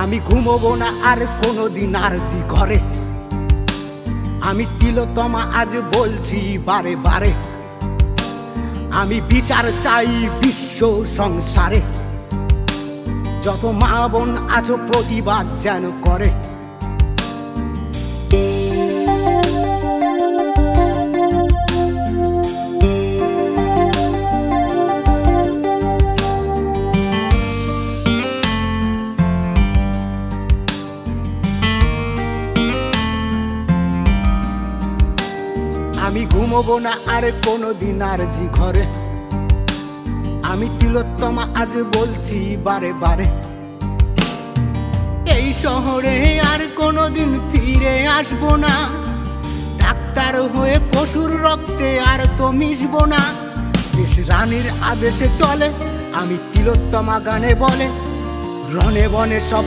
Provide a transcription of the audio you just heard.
আমি ঘুমোবো না আর কোনোদিন আর জি ঘরে। আমি তিলোত্তমা আজ বলছি বারে বারে, আমি বিচার চাই বিশ্ব সংসারে। যত মা বোন আছো প্রতিবাদ যেন করে। আমি ঘুমোবো না আর কোনোদিন আর জি ঘরে। আমি তিলোত্তমা আজ বলছি বারে বারে, এই শহরে আর কোনোদিন ফিরে আসবো না। ডাক্তার হয়ে পশুর রক্তে আর তো মিশবো না। দেশ রানীর আদেশে চলে, আমি তিলোত্তমা গানে বলে, রণে বনে সব